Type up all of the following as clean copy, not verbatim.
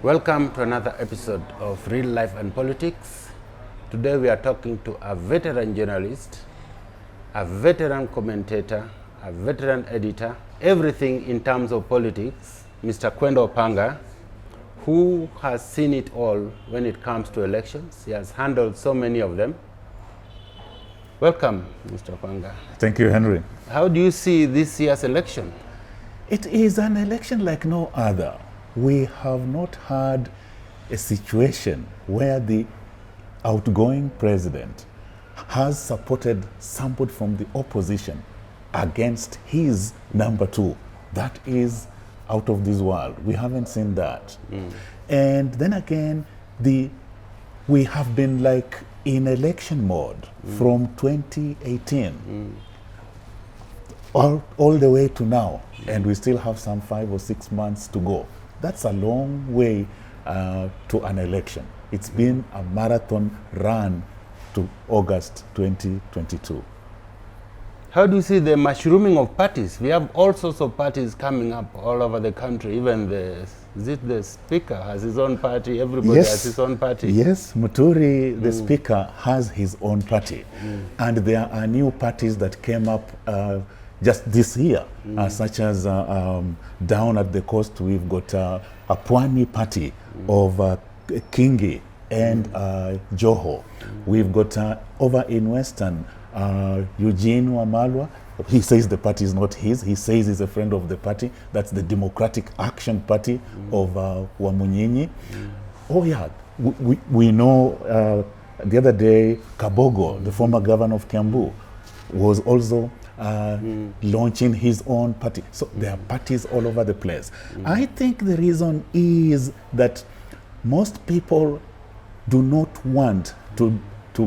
Welcome to another episode of Real Life and Politics. Today we are talking to a veteran journalist, a veteran commentator, a veteran editor, everything in terms of politics, Mr. Kwendo Opanga, who has seen it all when it comes to elections. He has handled so many of them. Welcome, Mr. Opanga. Thank you, Henry. How do you see this year's election? It is an election like no other. We have not had a situation where the outgoing president has supported somebody from the opposition against his number two. That is out of this world. We haven't seen that. And then again, we have been like in election mode from 2018 all the way to now, and we still have some 5 or 6 months to go. That's a long way to an election. It's been a marathon run to August 2022. How do you see the mushrooming of parties? We have all sorts of parties coming up all over the country. Even the speaker has his own party. Everybody has his own party. Yes, Muturi, the speaker, has his own party. And there are new parties that came up just this year, such as down at the coast, we've got a Pwani party of Kingi and Joho. We've got over in Western, Eugene Wamalwa. He says the party is not his. He says he's a friend of the party. That's the Democratic Action Party of Wamunyinyi. Oh yeah, we know the other day, Kabogo, the former governor of Kiambu, was also launching his own party. So there are parties all over the place. I think the reason is that most people do not want to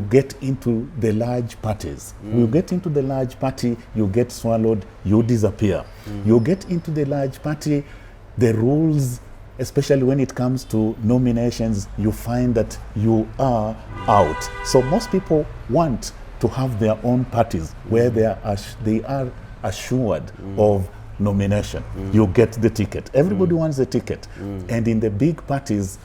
get into the large parties. You get into the large party, you get swallowed, you disappear. You get into the large party, the rules, especially when it comes to nominations, you find that you are out. So most people want to have their own parties where they are assured of nomination. You get the ticket. Everybody wants a ticket. And in the big parties,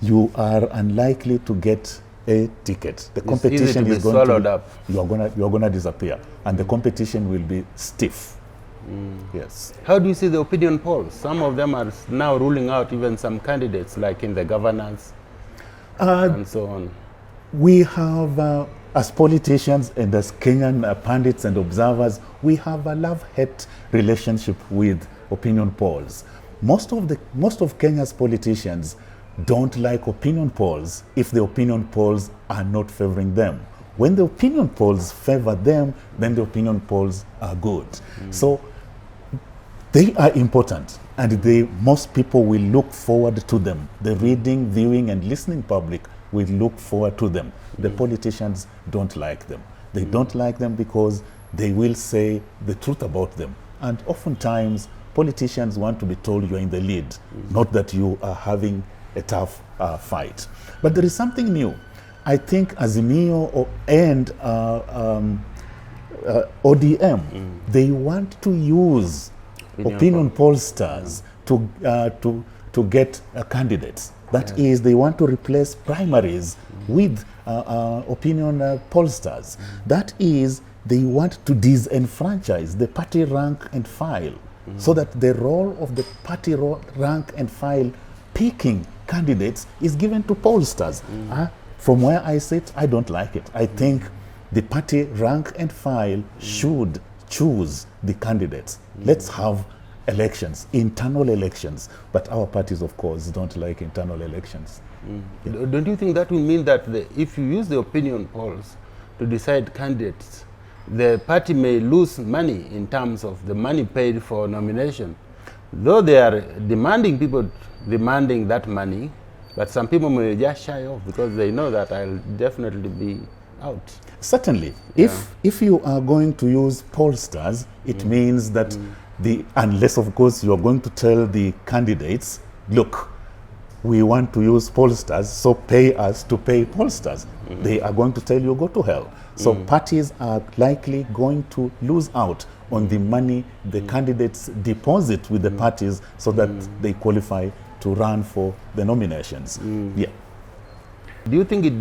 you are unlikely to get a ticket. The competition is going to be, up. you're going to disappear. And the competition will be stiff. Yes. How do you see the opinion polls? Some of them are now ruling out even some candidates, like in the governance and so on. We have, as politicians and as Kenyan pundits and observers, we have a love-hate relationship with opinion polls. Most of Kenya's politicians don't like opinion polls if the opinion polls are not favoring them. When the opinion polls favor them, then the opinion polls are good. So they are important, and most people will look forward to them. The reading, viewing, and listening public will look forward to them. The politicians don't like them. They don't like them because they will say the truth about them. And oftentimes, politicians want to be told you're in the lead, not that you are having a tough fight. But there is something new. I think Azimio and ODM, they want to use opinion pollsters to get candidates. That is, they want to replace primaries with opinion pollsters. That is, they want to disenfranchise the party rank and file, so that the role of the party rank and file picking candidates is given to pollsters. From where I sit, I don't like it. I think the party rank and file should choose the candidates. Let's have elections, internal elections, but our parties, of course, don't like internal elections. Don't you think that will mean that if you use the opinion polls to decide candidates, the party may lose money in terms of the money paid for nomination? Though they are demanding that money, but some people may just shy off because they know that I'll definitely be out. Certainly. If you are going to use pollsters, it means that unless of course you're going to tell the candidates, look, we want to use pollsters, so pay us to pay pollsters. They are going to tell you, go to hell. So parties are likely going to lose out on the money the candidates deposit with the parties so that they qualify to run for the nominations. Yeah. Do you think it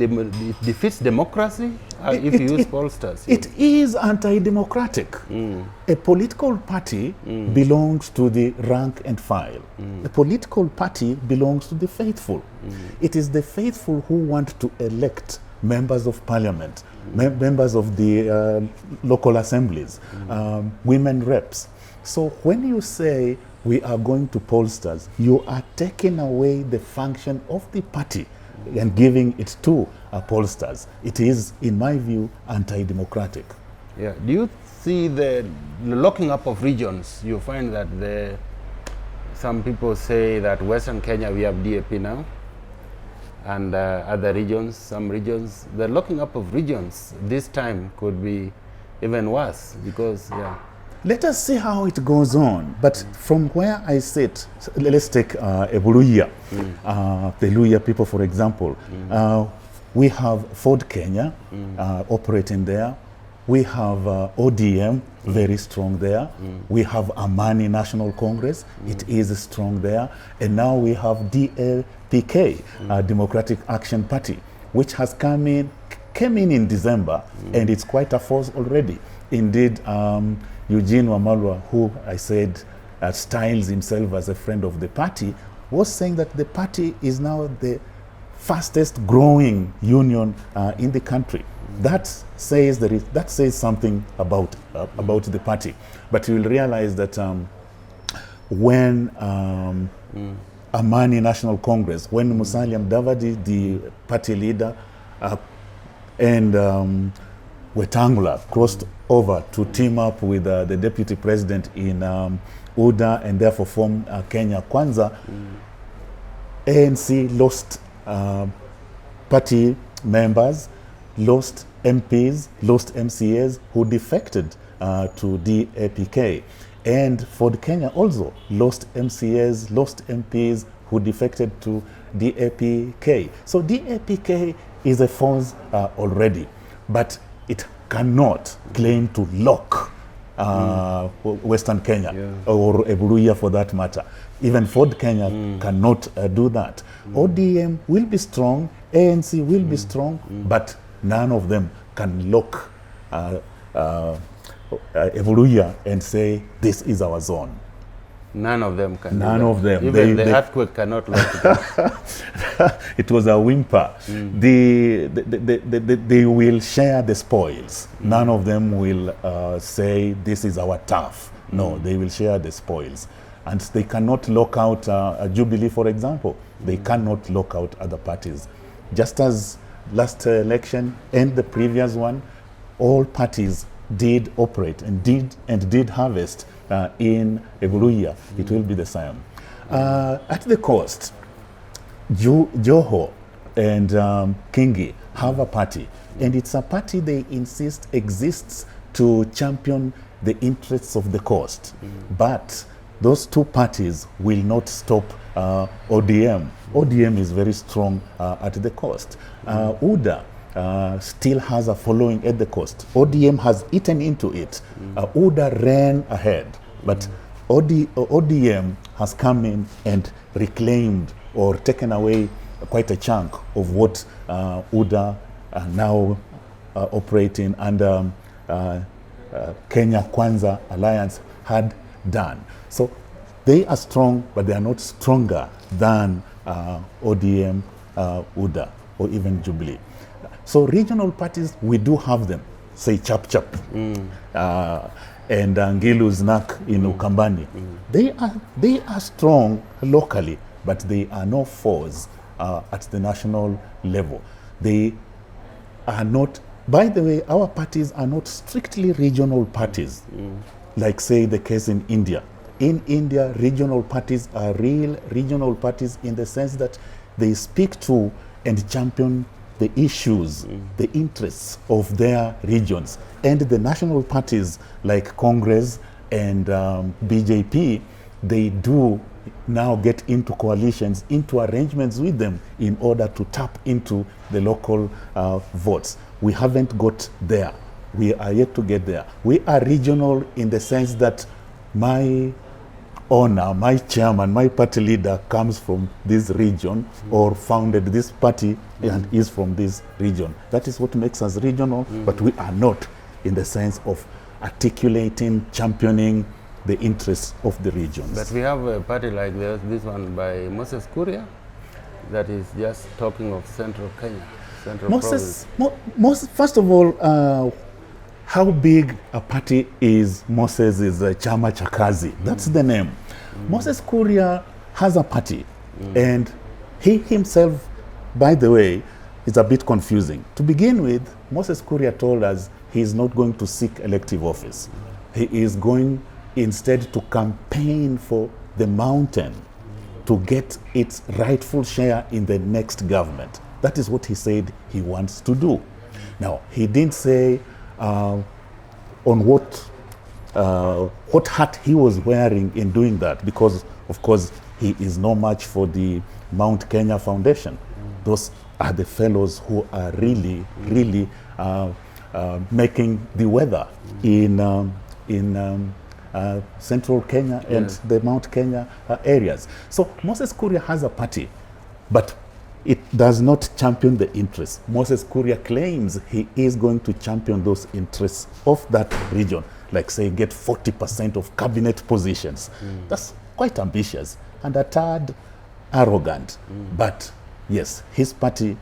defeats democracy if you use pollsters? It is anti-democratic. A political party belongs to the rank and file. A political party belongs to the faithful. It is the faithful who want to elect members of parliament, members of the local assemblies, women reps. So when you say we are going to pollsters, you are taking away the function of the party and giving it to pollsters. It is, in my view, anti-democratic. Yeah. Do you see the locking up of regions? You find that some people say that Western Kenya, we have DAP now, and other regions, some regions, the locking up of regions this time could be even worse because, Let us see how it goes on. But from where I sit, let's take Luhya, the Luhya people, for example. We have Ford Kenya operating there. We have ODM, very strong there. We have Amani National Congress, it is strong there. And now we have DAPK, Democratic Action Party, which has came in December, and it's quite a force already. Indeed, Eugene Wamalwa, who I said styles himself as a friend of the party, was saying that the party is now the fastest growing union in the country. That says something about the party. But you will realize that when Amani National Congress, when Musalia Mudavadi, the party leader, and Wetangula crossed over to team up with the deputy president in UDA and therefore form Kenya Kwanza, ANC lost party members, lost MPs, lost MCAs who defected to DAPK. And Ford Kenya also lost MCAs, lost MPs who defected to DAPK. So DAPK is a force already, but it cannot claim to lock Western Kenya or Luhya for that matter. Even Ford Kenya cannot do that. ODM will be strong, ANC will be strong, but none of them can lock Luhya and say, this is our zone. None of them can. None of them. Even the earthquake cannot lock it. It was a whimper. They will share the spoils. None of them will say, this is our turf. No, they will share the spoils. And they cannot lock out Jubilee, for example. They cannot lock out other parties. Just as last election and the previous one, all parties did operate and did harvest in Luhya. It will be the same. At the coast, Joho and Kingi have a party, and it's a party they insist exists to champion the interests of the coast. But those two parties will not stop ODM. ODM is very strong at the coast. UDA still has a following at the coast. ODM has eaten into it. UDA ran ahead, but ODM has come in and reclaimed or taken away quite a chunk of what UDA are now operating under Kenya Kwanza Alliance had done. So they are strong, but they are not stronger than ODM, UDA, or even Jubilee. So regional parties, we do have them, say Chap Chap, and Ngilu's Nak in Ukambani. They are strong locally, but they are no foes at the national level. They are not, by the way, our parties are not strictly regional parties, like say the case in India. In India, regional parties are real regional parties in the sense that they speak to and champion the issues, the interests of their regions. And the national parties like Congress and BJP, they do now get into coalitions, into arrangements with them in order to tap into the local votes. We haven't got there. We are yet to get there. We are regional in the sense that my owner, my chairman, my party leader comes from this region or founded this party and is from this region. That is what makes us regional, but we are not in the sense of articulating, championing the interests of the regions. But we have a party like this one by Moses Kuria that is just talking of central Kenya, central province. First of all, how big a party is Moses is Chama cha Kazi. That's the name. Moses Kuria has a party, and he himself, by the way, is a bit confusing. To begin with, Moses Kuria told us he is not going to seek elective office. He is going instead to campaign for the mountain to get its rightful share in the next government. That is what he said he wants to do. Now, he didn't say on what hat he was wearing in doing that, because, of course, he is no match for the Mount Kenya Foundation. Those are the fellows who are really making the weather in central Kenya and the Mount Kenya areas. So Moses Kuria has a party, but it does not champion the interests. Moses Kuria claims he is going to champion those interests of that region, like say get 40% of cabinet positions. That's quite ambitious and a tad arrogant. But yes, his party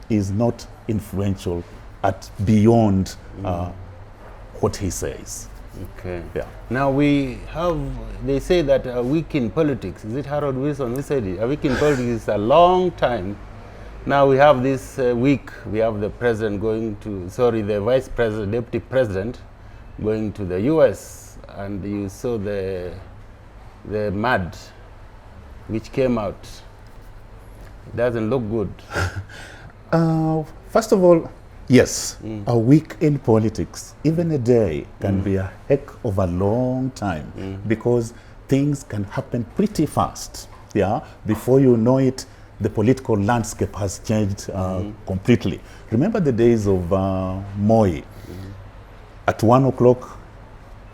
is not influential at beyond what he says. Okay. Yeah. Now they say that a week in politics, is it Harold Wilson who said it? A week in politics is a long time. Now we have this week, we have the president the vice president, deputy president going to the US, and you saw the mud which came out. It doesn't look good. First of all, yes, a week in politics, even a day, can be a heck of a long time because things can happen pretty fast. Yeah, before you know it, the political landscape has changed completely. Remember the days of Moi? At 1 o'clock,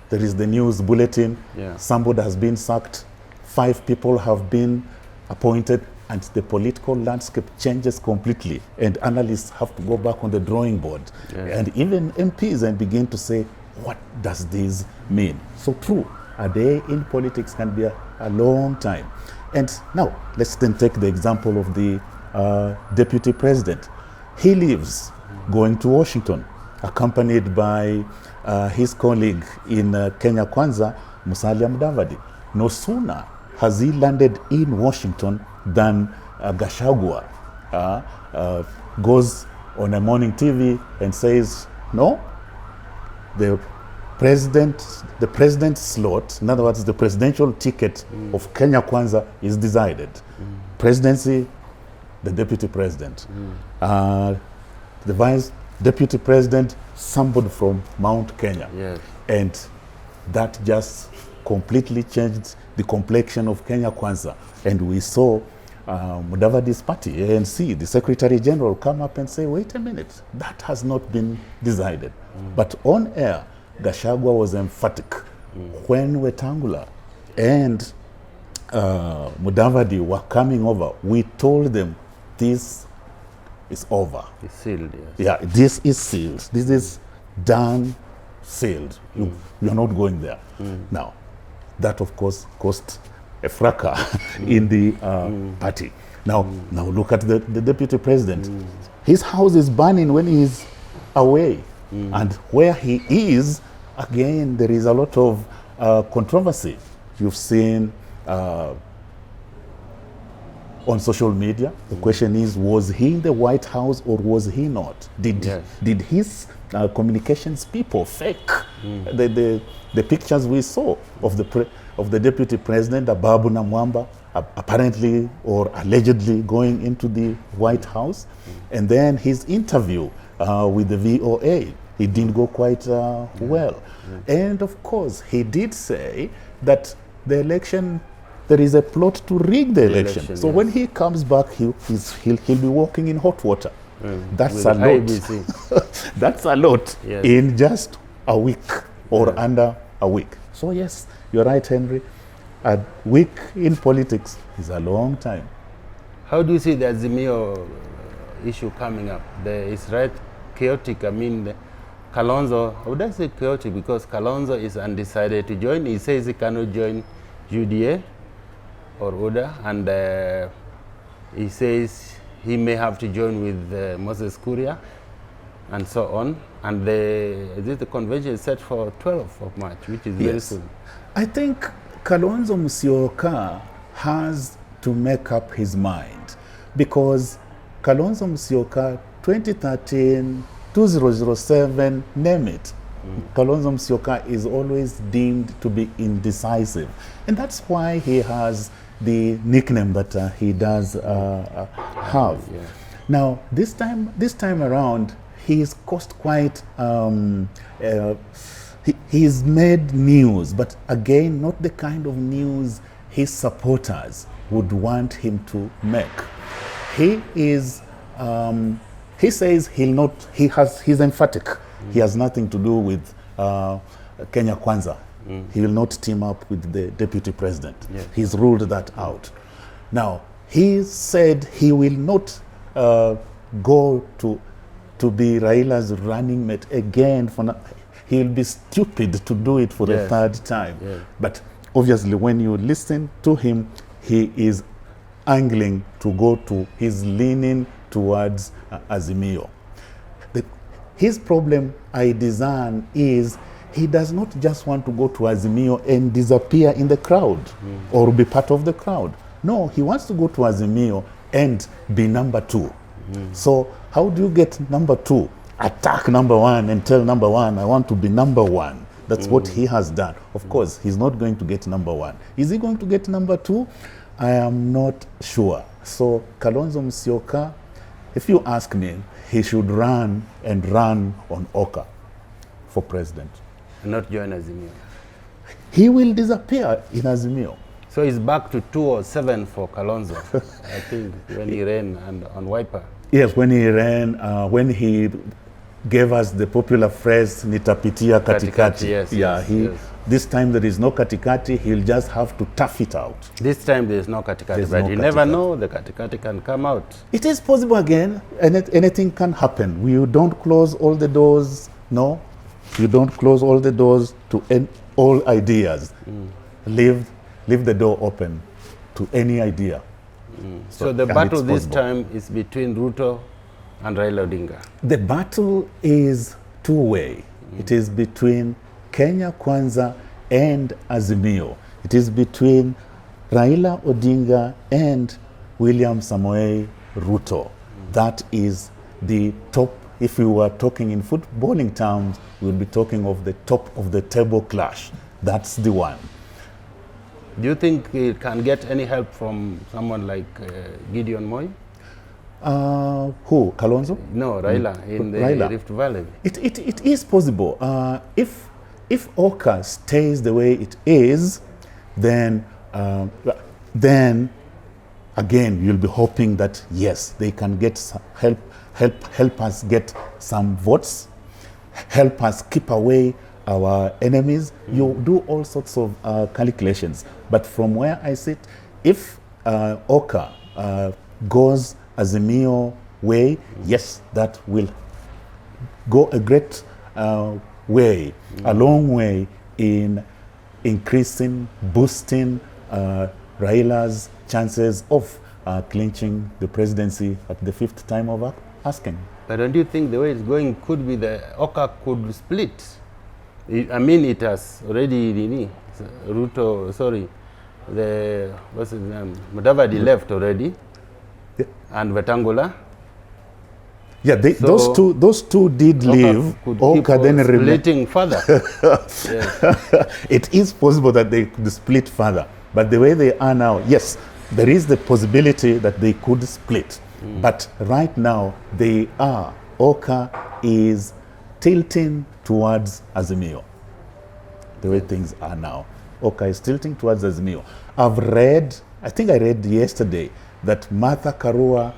there is the news bulletin. Somebody has been sacked. 5 people have been appointed, and the political landscape changes completely, and analysts have to go back on the drawing board, and even MPs, and begin to say, what does this mean? So true, a day in politics can be a long time. And now, let's then take the example of the deputy president. He leaves, going to Washington, accompanied by his colleague in Kenya Kwanza, Musalia Mudavadi. No sooner has he landed in Washington than Gachagua goes on a morning TV and says, no, the president's slot, in other words, the presidential ticket of Kenya Kwanza is decided. Presidency, the deputy president. The vice deputy president, somebody from Mount Kenya. And that just completely changed the complexion of Kenya Kwanza. And we saw Mudavadi's party, ANC, the Secretary General, come up and say, wait a minute, that has not been decided. But on air, Gachagua was emphatic. When Wetangula and Mudavadi were coming over, we told them this is over. It's sealed, yes. Yeah, this is sealed. This is done, sealed. You're not going there. Now, that of course caused a fracas in the party. Now look at the deputy president. His house is burning when he's away. And where he is, again, there is a lot of controversy. You've seen on social media, the question is, was he in the White House or was he not? Did his communications people fake the pictures we saw of the deputy president, Ababu Namwamba, apparently or allegedly going into the White House? And then his interview with the VOA, it didn't go quite well. And of course, he did say that the election, there is a plot to rig the election. So when he comes back, he'll be walking in hot water. That's a lot. That's a lot in just a week or under a week. So yes, you're right, Henry. a week in politics is a long time. How do you see the Azimio issue coming up? It's right chaotic. I mean, Kalonzo, would I say chaotic? Because Kalonzo is undecided to join. He says he cannot join UDA or UDA, and he says he may have to join with Moses Kuria and so on. And the convention is set for 12th of March, which is very soon. I think Kalonzo Musyoka has to make up his mind, because Kalonzo Musyoka 2013, 2007, name it. Kalonzo Musyoka is always deemed to be indecisive. And that's why he has the nickname that he does have. Yeah. Now, this time around, he's caused quite, he's made news, but again, not the kind of news his supporters would want him to make. He is, he says he's emphatic. He has nothing to do with Kenya Kwanza. He will not team up with the deputy president. Yes. He's ruled that out. Now, he said he will not go to be Raila's running mate again. He'll be stupid to do it for the third time. Yes. But obviously, when you listen to him, he is angling to go to, he's leaning towards Azimio. His problem, I design, is he does not just want to go to Azimio and disappear in the crowd or be part of the crowd. No, he wants to go to Azimio and be number 2. So how do you get number 2? Attack number 1 and tell number 1, I want to be number 1. That's what he has done. Of course, he's not going to get number 1. Is he going to get number 2? I am not sure. So Kalonzo Musyoka, if you ask me, he should run on OKA for president. Not join Azimio. He will disappear in Azimio. So it's back to 207 for Kalonzo, I think, when he ran on Wiper. Yes, when he ran, when he gave us the popular phrase, nitapitia katikati. Yes. This time there is no katikati, he'll just have to tough it out. This time there is no katikati, but you never know, the katikati can come out. It is possible again, anything can happen. You don't close all the doors, no. You don't close all the doors to all ideas. Leave the door open to any idea. So the battle this time is between Ruto and Raila Odinga. The battle is two-way. It is between Kenya Kwanza and Azimio. It is between Raila Odinga and William Samoei Ruto. That is the top. If we were talking in footballing terms, we'll be talking of the top of the table clash. That's the one. Do you think it can get any help from someone like Gideon Moi? Who? Kalonzo? No, Raila in the Rift Valley. It is possible. If OKA stays the way it is, then again you'll be hoping that yes, they can get help us get some votes, help us keep away our enemies. You do all sorts of calculations. But from where I sit, if OKA goes Azimio way, yes, that will go a great way, a long way in increasing, boosting Raila's chances of clinching the presidency at the 5th time of asking. But don't you think the way it's going could be the OKA could split? I mean, it has already, Ruto, sorry, what's his name? Mudavadi left already, and Wetangula. Yeah, so those two did leave. OKA then splitting further. It is possible that they could split further, but the way they are now, yes, there is the possibility that they could split. But right now, OKA is tilting towards Azimio. The way things are now, OKA is tilting towards Azimio. I think I read yesterday that Martha Karua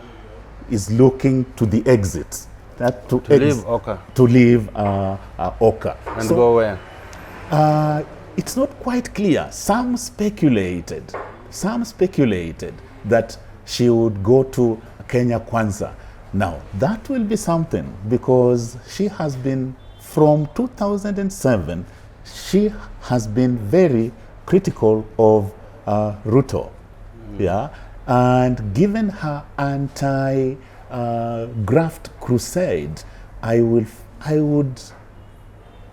is looking to the exit. To leave OKA. To leave OKA. And so, go where? it's not quite clear. Some speculated that she would go to Kenya Kwanza. Now, that will be something, because she has been, from 2007, she has been very critical of Ruto. Yeah, and given her anti-graft crusade, I would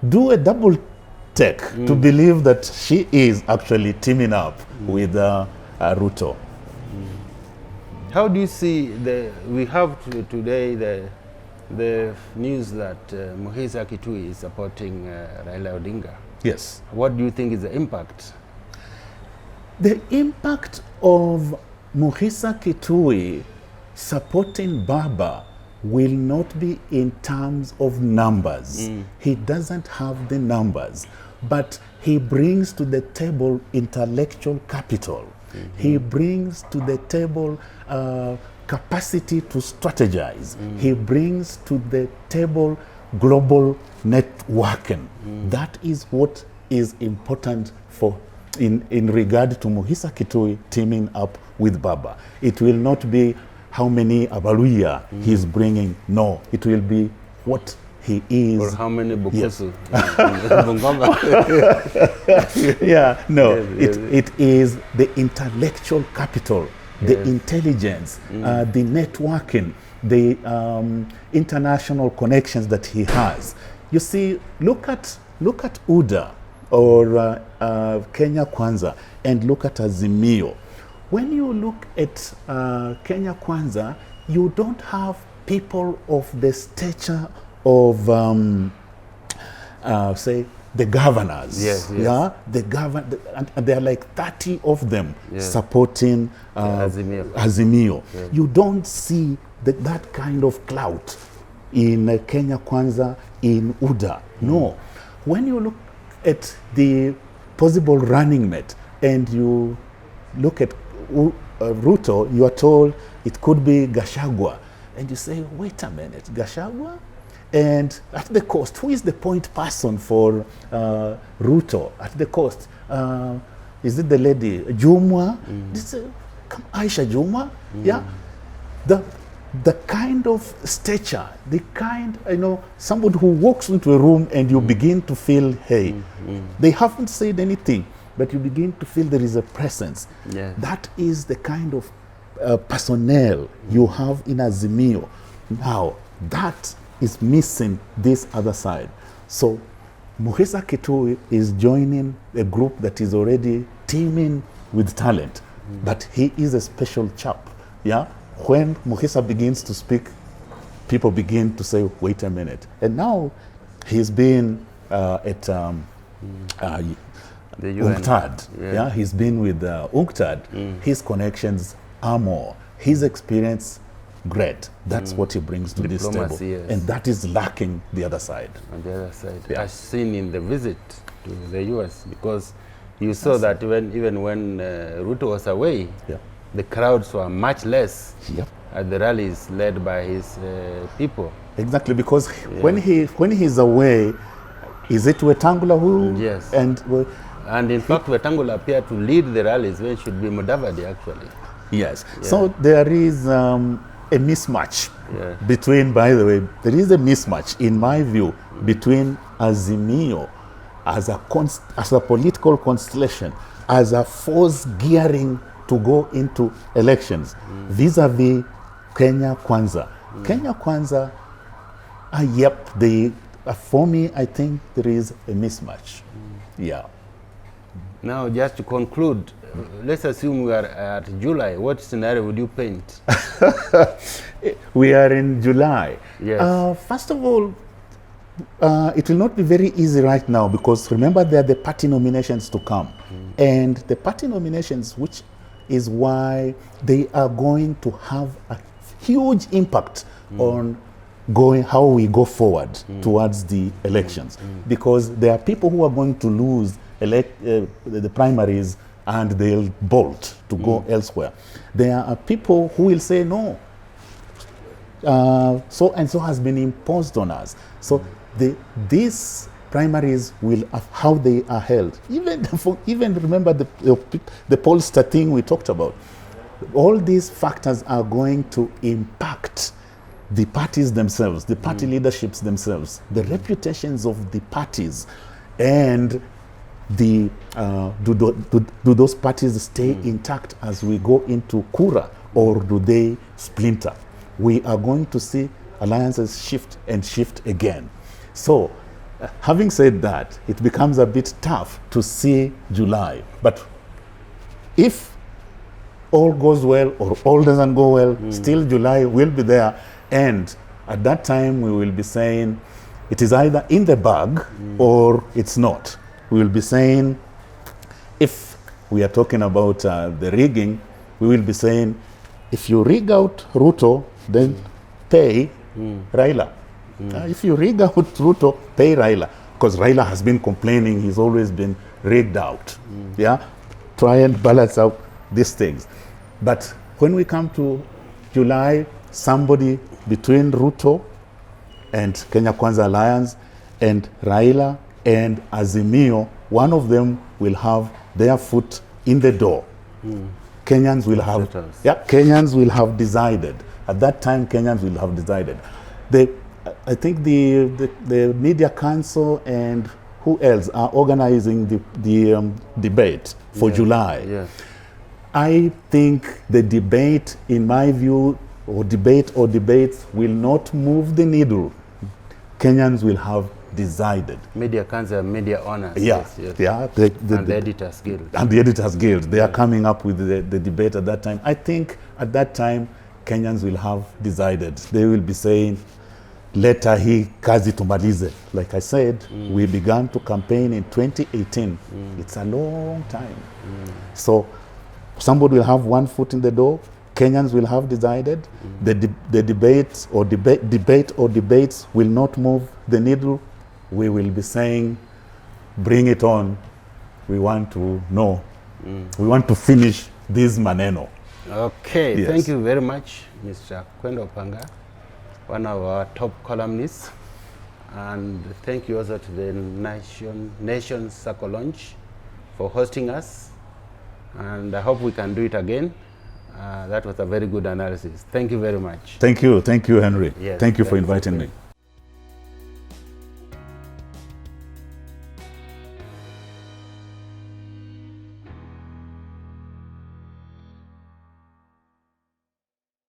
do a double take to believe that she is actually teaming up with Ruto. How do you see we have today the news that Muhisa Kitui is supporting Raila Odinga? Yes. What do you think is the impact? The impact of Muhisa Kitui supporting Baba will not be in terms of numbers. He doesn't have the numbers, but he brings to the table intellectual capital. He brings to the table capacity to strategize. He brings to the table global networking. That is what is important for in regard to Muhisa Kitui teaming up with Baba. It will not be how many Abaluya he's bringing. No, it will be what he is. Or how many Bukusu? Yeah, no, it is the intellectual capital, the intelligence, the networking, the international connections that he has. You see, look at UDA or Kenya Kwanza, and look at Azimio. When you look at Kenya Kwanza, you don't have people of the stature of, say, the governors. Yes. Yeah, and there are like 30 of them supporting Azimio. Yes. You don't see that kind of clout in Kenya Kwanza, in UDA. No. When you look at the possible running mate and you look at Ruto, you are told it could be Gachagua. And you say, wait a minute, Gachagua? And at the coast, who is the point person for Ruto at the coast? Is it the lady Jumwa? Aisha Jumwa? Yeah. The kind of stature, the kind, somebody who walks into a room and you begin to feel, hey, they haven't said anything, but you begin to feel there is a presence. Yes. That is the kind of personnel you have in Azimio. Now, that is missing this other side. So, Muhisa Kitui is joining a group that is already teeming with talent, but he is a special chap. Yeah. When Muhisa begins to speak, people begin to say, wait a minute. And now he's been at the UNCTAD. Yeah, he's been with UNCTAD. His connections are more. His experience, great. That's what he brings to this table. Yes. And that is lacking the other side. On the other side. As seen in the visit to the US, because you saw that even when Ruto was away, the crowds were much less at the rallies led by his people. Exactly, because when he's away, is it Wetangula who? Yes. And in fact, Wetangula appeared to lead the rallies when it should be Mudavadi, actually. Yes. Yeah. So there is a mismatch between, by the way, there is a mismatch, in my view, between Azimio as a political constellation, as a force gearing to go into elections, vis-a-vis Kenya Kwanza. Kenya Kwanza, for me, I think there is a mismatch. Yeah. Now, just to conclude, let's assume we are at July. What scenario would you paint? We are in July. Yes. First of all, it will not be very easy right now, because remember, there are the party nominations to come. And the party nominations, which is why they are going to have a huge impact on how we go forward towards the elections. Because there are people who are going to lose the primaries and they'll bolt to go elsewhere. There are people who will say, no, so and so has been imposed on us. So this primaries will, how they are held. Even remember the pollster thing we talked about. All these factors are going to impact the parties themselves, the party leaderships themselves, the reputations of the parties, and do those parties stay intact as we go into Kura, or do they splinter? We are going to see alliances shift and shift again. So, having said that, it becomes a bit tough to see July. But if all goes well or all doesn't go well, still July will be there. And at that time, we will be saying it is either in the bag or it's not. We will be saying, if we are talking about the rigging, we will be saying, if you rig out Ruto, then pay Raila. If you rig out Ruto, pay Raila. Because Raila has been complaining, he's always been rigged out. Yeah, try and balance out these things. But when we come to July, somebody between Ruto and Kenya Kwanza Alliance and Raila and Azimio, one of them will have their foot in the door. Kenyans will have, Kenyans will have decided. At that time, Kenyans will have decided. I think the Media Council and who else are organizing the debate for July. Yeah. I think the debate, in my view, or debates will not move the needle. Kenyans will have decided. Media Council, Media Owners. Yeah, yes. Yeah. And the Editors Guild. And the Editors Guild. They are coming up with the debate at that time. I think at that time, Kenyans will have decided. They will be saying, leta hii kazi tumalize. Like I said, we began to campaign in 2018. It's a long time. So somebody will have one foot in the door. Kenyans will have decided. The debate or debates will not move the needle. We will be saying, bring it on. We want to know. We want to finish this maneno. Okay, yes. Thank you very much, Mr. Kwendo Opanga, one of our top columnists. And thank you also to the Nation Circle Launch for hosting us. And I hope we can do it again. That was a very good analysis. Thank you very much. Thank you, Henry. Yes, thank you for inviting me.